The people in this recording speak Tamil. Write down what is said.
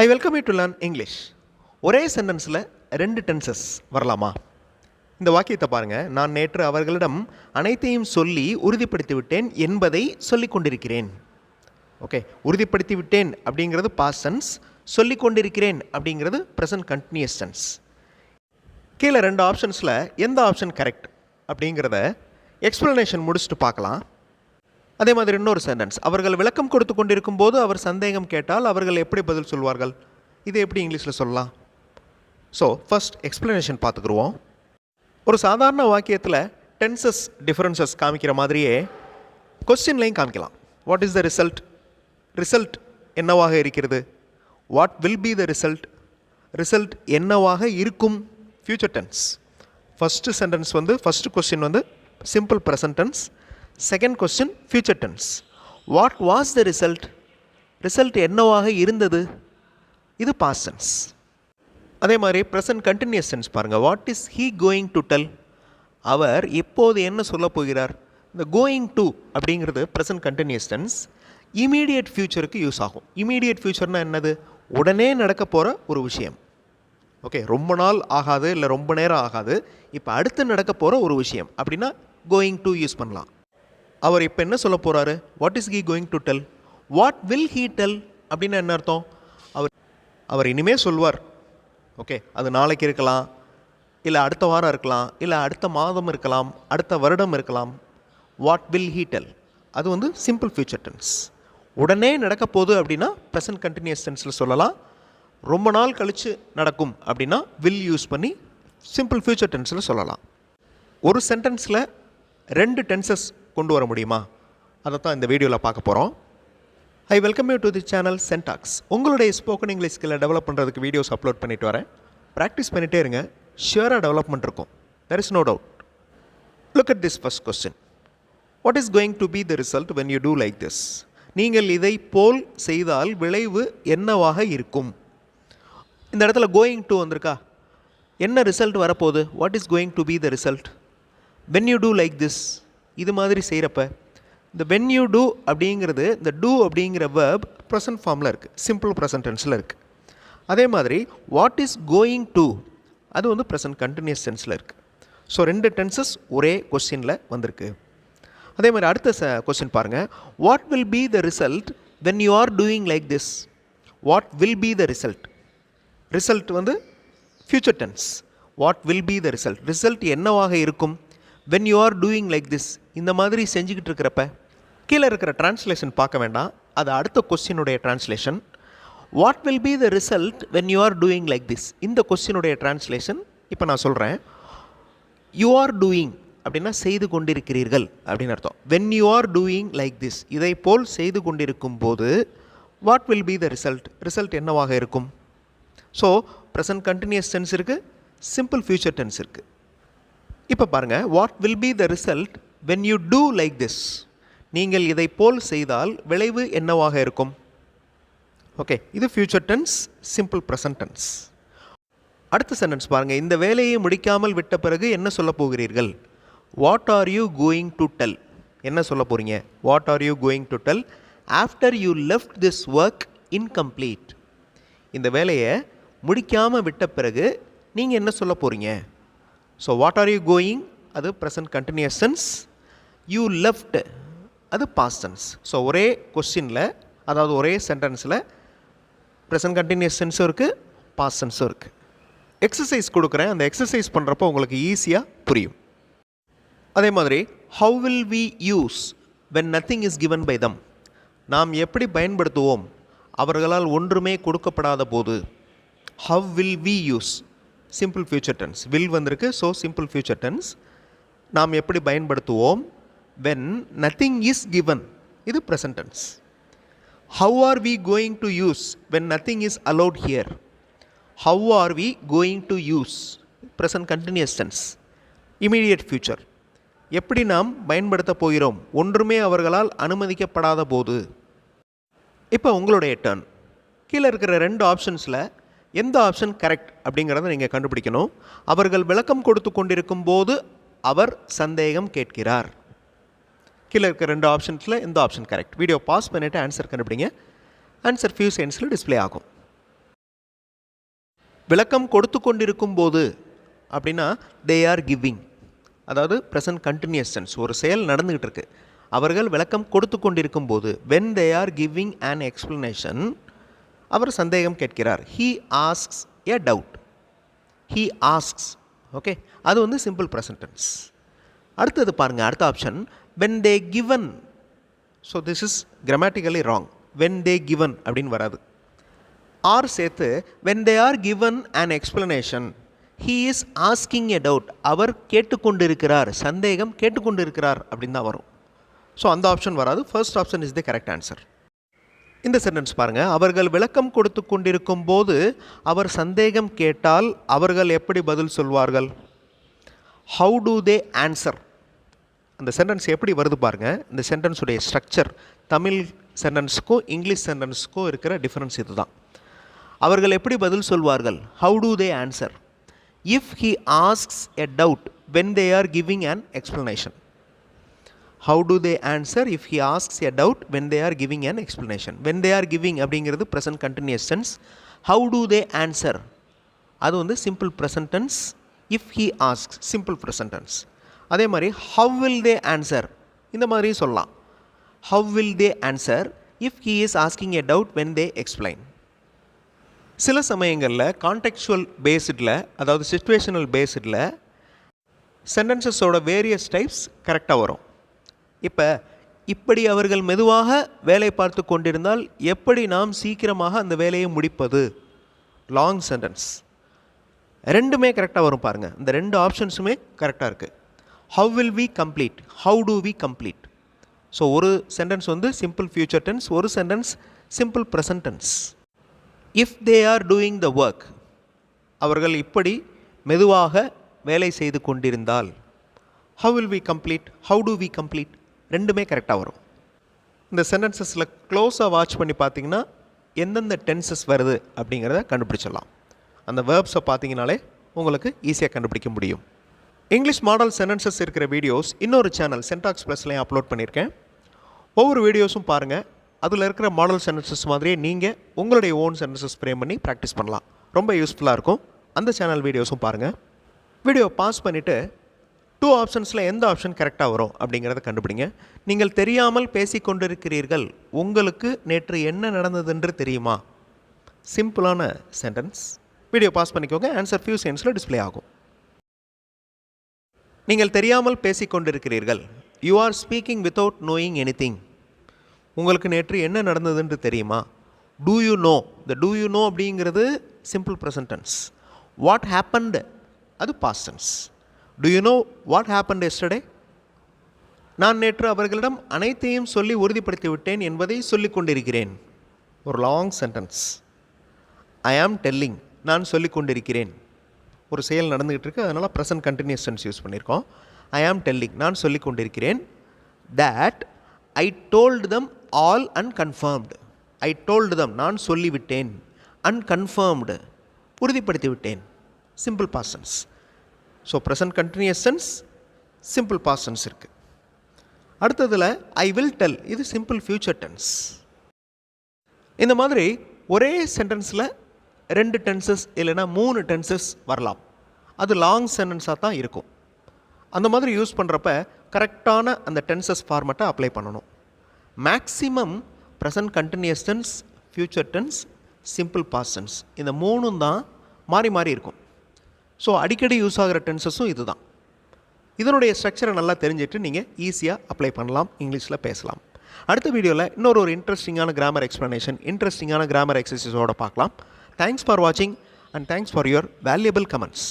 I welcome you to learn English. ஒரே சென்டென்ஸில் 2 டென்சஸ் வரலாமா? இந்த வாக்கியத்தை பாருங்கள். நான் நேற்று அவர்களிடம் அனைத்தையும் சொல்லி உறுதிப்படுத்தி விட்டேன் என்பதை சொல்லிக் கொண்டிருக்கிறேன். ஓகே, உறுதிப்படுத்தி விட்டேன் அப்படிங்கிறது பாஸ்ட் டென்ஸ், சொல்லிக் கொண்டிருக்கிறேன் அப்படிங்கிறது ப்ரெசன்ட் கண்டினியூஸ் டென்ஸ். கீழே 2 ஆப்ஷன்ஸில் எந்த ஆப்ஷன் கரெக்ட் அப்படிங்கிறத எக்ஸ்ப்ளனேஷன் முடிச்சுட்டு பார்க்கலாம். அதே மாதிரி இன்னொரு சென்டென்ஸ், அவர்கள் விளக்கம் கொடுத்து கொண்டிருக்கும் போது அவர் சந்தேகம் கேட்டால் அவர்கள் எப்படி பதில் சொல்வார்கள்? இது எப்படி இங்கிலீஷில் சொல்லலாம்? ஸோ ஃபர்ஸ்ட் எக்ஸ்ப்ளனேஷன் பார்த்துக்குருவோம். ஒரு சாதாரண வாக்கியத்தில் டென்சஸ் டிஃப்ரென்சஸ் காமிக்கிற மாதிரியே கொஸ்டின்லையும் காமிக்கலாம். What is the result? Result என்னவாக இருக்கிறது? What will be the result? Result என்னவாக இருக்கும்? Future tense. First sentence first question simple present tense. Second question future tense. What was the result? Result என்னவாக இருந்தது? இது பாஸ்ட் டென்ஸ். அதே மாதிரி ப்ரெசன்ட் கண்டினியூஸ் டென்ஸ் பாருங்கள். What is he going to tell? அவர் இப்போது என்ன சொல்ல போகிறார்? இந்த கோயிங் டு அப்படிங்கிறது ப்ரெசன்ட் கண்டினியூஸ் டென்ஸ். இமீடியட் ஃபியூச்சருக்கு யூஸ் ஆகும். இமீடியட் ஃபியூச்சர்னால் என்னது? உடனே நடக்க போகிற ஒரு விஷயம். ஓகே, ரொம்ப நாள் ஆகாது, இல்லை ரொம்ப நேரம் ஆகாது, இப்போ அடுத்து நடக்க போகிற ஒரு விஷயம் அப்படின்னா கோயிங் டு யூஸ் பண்ணலாம். அவர் இப்போ என்ன சொல்ல போகிறாரு? What is he going to del? What will he del அப்படின்னு என்ன அர்த்தம்? அவர் இனிமேல் சொல்வார். ஓகே, அது நாளைக்கு இருக்கலாம், இல்லை அடுத்த வாரம் இருக்கலாம், இல்லை அடுத்த மாதம் இருக்கலாம், அடுத்த வருடம் இருக்கலாம். வாட் வில் ஹீ டெல் அது சிம்பிள் ஃபியூச்சர் டென்ஸ். உடனே நடக்க போகுது அப்படின்னா ப்ரெசன்ட் கண்டினியூஸ் டென்ஸில் சொல்லலாம். ரொம்ப நாள் கழித்து நடக்கும் அப்படின்னா வில் யூஸ் பண்ணி சிம்பிள் ஃபியூச்சர் டென்ஸில் சொல்லலாம். ஒரு சென்டென்ஸில் 2 டென்சஸ் கொண்டு வர முடியுமா? அதை தான் இந்த வீடியோவில் பார்க்க போகிறோம். I welcome you to the channel சென்டாக்ஸ். உங்களுடைய ஸ்போக்கன் இங்கிலீஷ் ஸ்கில்லை டெவலப் பண்ணுறதுக்கு வீடியோஸ் அப்லோட் பண்ணிட்டு வரேன். ப்ராக்டிஸ் பண்ணிகிட்டே இருங்க, ஷியராக டெவலப்மெண்ட் இருக்கும். There is no doubt. Look at this first question. What is going to be the result when you do like this? நீங்கள் இதை போல் செய்தால் விளைவு என்னவாக இருக்கும்? இந்த இடத்துல கோயிங் டு வந்திருக்கா? என்ன ரிசல்ட் வரப்போகுது? What is going to be the result when you do like this? இது மாதிரி செய்கிறப்ப இந்த வென் யூ டூ அப்படிங்கிறது, இந்த டூ அப்படிங்கிற வேர்ப் ப்ரெசன்ட் ஃபார்மில் இருக்குது, சிம்பிள் ப்ரெசன்ட் டென்ஸில் இருக்குது. அதே மாதிரி வாட் இஸ் கோயிங் டு அது ப்ரெசன்ட் கண்டினியூஸ் டென்ஸில் இருக்குது. ஸோ 2 டென்சஸ் ஒரே கொஸ்டினில் வந்திருக்கு. அதே மாதிரி அடுத்த கொஸ்டின் பாருங்கள். What will be the result when you are doing like this? What will be the result? Result future tense. What will be the result? Result என்னவாக இருக்கும் when you are doing like this? இந்த மாதிரி செஞ்சுக்கிட்டு இருக்கிறப்ப கீழே இருக்கிற டிரான்ஸ்லேஷன் பார்க்க வேண்டாம், அது அடுத்த கொஸ்டினுடைய translation. What will be the result when you are doing like this? இந்த கொஸ்டினுடைய டிரான்ஸ்லேஷன் இப்போ நான் சொல்கிறேன். யூ ஆர் டூயிங் அப்படின்னா செய்து கொண்டிருக்கிறீர்கள் அப்படின்னு அர்த்தம். When you are doing like this, இதை போல் செய்து கொண்டிருக்கும் போது what will be the result? Result என்னவாக இருக்கும்? ஸோ ப்ரெசன்ட் கண்டினியூஸ் டென்ஸ் இருக்குது, சிம்பிள் ஃபியூச்சர் டென்ஸ் இருக்குது. இப்போ பாருங்கள், what will be the result when you do like this? நீங்கள் இதை போல் செய்தால் விளைவு என்னவாக இருக்கும்? ஓகே, இது future tense, simple present tense. அடுத்த சென்டென்ஸ் பாருங்கள். இந்த வேலையை முடிக்காமல் விட்ட பிறகு என்ன சொல்ல போகிறீர்கள்? What are you going to tell? என்ன சொல்ல போகிறீங்க? What are you going to tell after you left this work incomplete? இந்த வேலையை முடிக்காமல் விட்ட பிறகு நீங்கள் என்ன சொல்ல போகிறீங்க? So what are you going அது present continuous tense. You left அது பாஸ்ட் டென்ஸ். ஸோ ஒரே கொஸ்டினில், அதாவது ஒரே சென்டென்ஸில் ப்ரெசன்ட் கண்டினியூஸ் டென்ஸும் இருக்குது, பாஸ்ட் டென்ஸும் இருக்குது. எக்ஸசைஸ் கொடுக்குறேன், அந்த எக்ஸசைஸ் பண்ணுறப்போ உங்களுக்கு ஈஸியாக புரியும். அதே மாதிரி how will we use when nothing is given by them? நாம் எப்படி பயன்படுத்துவோம் அவர்களால் ஒன்றுமே கொடுக்கப்படாத போது? How will we use simple future tense. Will வந்திருக்கு, ஸோ சிம்பிள் ஃபியூச்சர் டென்ஸ். நாம் எப்படி பயன்படுத்துவோம்? வென் நத்திங் இஸ் கிவன் இது present tense. How are we going to use when nothing is allot here? How are we going to use present continuous tense, immediate future. எப்படி நாம் பயன்படுத்த போகிறோம் ஒன்றுமே அவர்களால் அனுமதிக்கப்படாத போது? இப்போ உங்களுடைய டர்ன். கீழே இருக்கிற 2 ஆப்ஷன்ஸில் எந்த ஆப்ஷன் கரெக்ட் அப்படிங்கிறத நீங்கள் கண்டுபிடிக்கணும். அவர்கள் விளக்கம் கொடுத்து கொண்டிருக்கும் போது அவர் சந்தேகம் கேட்கிறார். கீழே இருக்கிற 2 ஆப்ஷன்ஸில் எந்த ஆப்ஷன் கரெக்ட்? வீடியோ பாஸ் பண்ணிவிட்டு ஆன்சர் கண்டுபிடிங்க. ஆன்சர் ஃபியூ செகண்ட்ஸில் டிஸ்பிளே ஆகும். விளக்கம் கொடுத்து கொண்டிருக்கும் போது அப்படின்னா தே ஆர் கிவிங், அதாவது ப்ரெசன்ட் கண்டினியூஸ் டென்ஸ், ஒரு செயல் நடந்துகிட்டு இருக்கு, அவர்கள் விளக்கம் கொடுத்து கொண்டிருக்கும் போது when they are giving an explanation அவர் சந்தேகம் கேட்கிறார். he asks a doubt, he asks. Okay, அது வந்து சிம்பிள் ப்ரெசன்ட் டென்ஸ். அடுத்தது பாருங்க, அடுத்த option when they given. So this is grammatically wrong. when they given அப்படின்னு வராது. ஆர் சேர்த்து when they are given an explanation he is asking a doubt, அவர் கேட்டுக்கொண்டிருக்கிறார், சந்தேகம் கேட்டுக்கொண்டிருக்கிறார் அப்படின்னு தான் வரும். ஸோ அந்த ஆப்ஷன் வராது. First option is the correct answer. இந்த சென்டென்ஸ் பாருங்கள், அவர்கள் விளக்கம் கொடுத்து கொண்டிருக்கும் போது அவர் சந்தேகம் கேட்டால் அவர்கள் எப்படி பதில் சொல்வார்கள்? How to they answer? அந்த சென்டென்ஸ் எப்படி வருது பாருங்கள். இந்த சென்டென்ஸுடைய ஸ்ட்ரக்சர் தமிழ் சென்டென்ஸுக்கும் இங்கிலீஷ் சென்டென்ஸுக்கும் இருக்கிற டிஃப்ரென்ஸ் இது தான். அவர்கள் எப்படி பதில் சொல்வார்கள்? How to they answer if he asks a doubt when they are giving an explanation. How do they answer if he asks a doubt when they are giving an explanation? When they are giving அப்படிங்கிறது present continuous tense. How do they answer? அது வந்து simple present tense. If he asks, simple present tense. அதே மாதிரி how will they answer? இந்த மாதிரி சொல்லலாம். How will they answer if he is asking a doubt when they explain? சில சமயங்களில் கான்டெக்சுவல் பேஸ்டில், அதாவது சிச்சுவேஷனல் பேஸ்டில் சென்டென்சஸோட வேரியஸ் டைப்ஸ் கரெக்டாக வரும். இப்போ இப்படி அவர்கள் மெதுவாக வேலை பார்த்து கொண்டிருந்தால் எப்படி நாம் சீக்கிரமாக அந்த வேலையை முடிப்பது? Long sentence. ரெண்டுமே கரெக்டாக வரும் பாருங்கள். இந்த ரெண்டு ஆப்ஷன்ஸுமே கரெக்டாக இருக்குது. How will we complete, how do we complete. So ஒரு சென்டென்ஸ் வந்து சிம்பிள் ஃபியூச்சர் டென்ஸ், ஒரு sentence simple present tense. If they are doing the work, அவர்கள் இப்படி மெதுவாக வேலை செய்து கொண்டிருந்தால் how will we complete, how do we complete, ரெண்டுமே கரெக்டாக வரும். இந்த சென்டென்சஸில் க்ளோஸாக வாட்ச் பண்ணி பார்த்தீங்கன்னா எந்தெந்த டென்சஸ் வருது அப்படிங்கிறத கண்டுபிடிச்சிடலாம். அந்த வேர்ப்ஸை பார்த்தீங்கனாலே உங்களுக்கு ஈஸியாக கண்டுபிடிக்க முடியும். இங்கிலீஷ் மாடல் சென்டென்சஸ் இருக்கிற வீடியோஸ் இன்னொரு சேனல் சென்டாக்ஸ் ப்ளஸ்லையும் அப்லோட் பண்ணியிருக்கேன். ஒவ்வொரு வீடியோஸும் பாருங்கள். அதில் இருக்கிற மாடல் சென்டென்சஸ் மாதிரியே நீங்கள் உங்களுடைய ஓன் சென்டென்சஸ் ஃப்ரேம் பண்ணி ப்ராக்டிஸ் பண்ணலாம். ரொம்ப யூஸ்ஃபுல்லாக இருக்கும். அந்த சேனல் வீடியோஸும் பாருங்கள். வீடியோ பாஸ் பண்ணிவிட்டு 2 ஆப்ஷன்ஸில் எந்த ஆப்ஷன் கரெக்டாக வரும் அப்படிங்கிறத கண்டுபிடிங்க. நீங்கள் தெரியாமல் பேசிக்கொண்டிருக்கிறீர்கள், உங்களுக்கு நேற்று என்ன நடந்ததுன்று தெரியுமா? சிம்பிளான சென்டென்ஸ். வீடியோ பாஸ் பண்ணிக்கோங்க. ஆன்சர் ஃபியூ செகண்ட்ஸில் டிஸ்பிளே ஆகும். நீங்கள் தெரியாமல் பேசிக்கொண்டிருக்கிறீர்கள், you are speaking without knowing anything. உங்களுக்கு நேற்று என்ன நடந்ததுன்று தெரியுமா? Do you know. இந்த டூ யூ நோ அப்படிங்கிறது simple present tense. What happened அது past tense. Do you know what happened yesterday? நான் நேற்று அவர்களிடம் அனைத்தையும் சொல்லி உறுதிப்படுத்தி விட்டேன் என்பதை சொல்லிக் கொண்டிருக்கிறேன். ஒரு லாங் சென்டென்ஸ். ஐ ஆம் டெல்லிங், நான் சொல்லிக் கொண்டிருக்கிறேன். ஒரு செயல் நடந்துகிட்டு இருக்கு, அதனால் ப்ரெசன்ட் கண்டினியூஸ் டென்ஸ் யூஸ் பண்ணியிருக்கோம். ஐ ஆம் டெல்லிங், நான் சொல்லிக் கொண்டிருக்கிறேன். that I told them all unconfirmed. I told them, நான் சொல்லிவிட்டேன். unconfirmed, உறுதிப்படுத்தி விட்டேன். Simple past tense. So present continuous tense, simple past tense இருக்குது. அடுத்ததில் ஐ வில் டெல், இது சிம்பிள் ஃபியூச்சர் டென்ஸ். இந்த மாதிரி ஒரே சென்டென்ஸில் 2 டென்சஸ் இல்லைனா 3 டென்சஸ் வரலாம். அது லாங் சென்டென்ஸாக தான் இருக்கும். அந்த மாதிரி யூஸ் பண்ணுறப்ப கரெக்டான அந்த டென்சஸ் ஃபார்மேட்டை அப்ளை பண்ணணும். Maximum present continuous tense, future tense, simple past tense, இந்த 3ம் தான் மாறி மாறி இருக்கும். ஸோ அடிக்கடி யூஸ் ஆகிற டென்சஸும் இது தான். இதனுடைய ஸ்ட்ரக்சரை நல்லா தெரிஞ்சுட்டு நீங்கள் ஈஸியாக அப்ளை பண்ணலாம், இங்கிலீஷில் பேசலாம். அடுத்த வீடியோவில் இன்னொரு இன்ட்ரெஸ்டிங்கான கிராமர் எக்ஸ்ப்ளனேஷன், இன்ட்ரெஸ்டிங்கான கிராமர் எக்ஸசைஸோடு பார்க்கலாம். தேங்க்ஸ் ஃபார் வாட்சிங் and thanks for your valuable comments.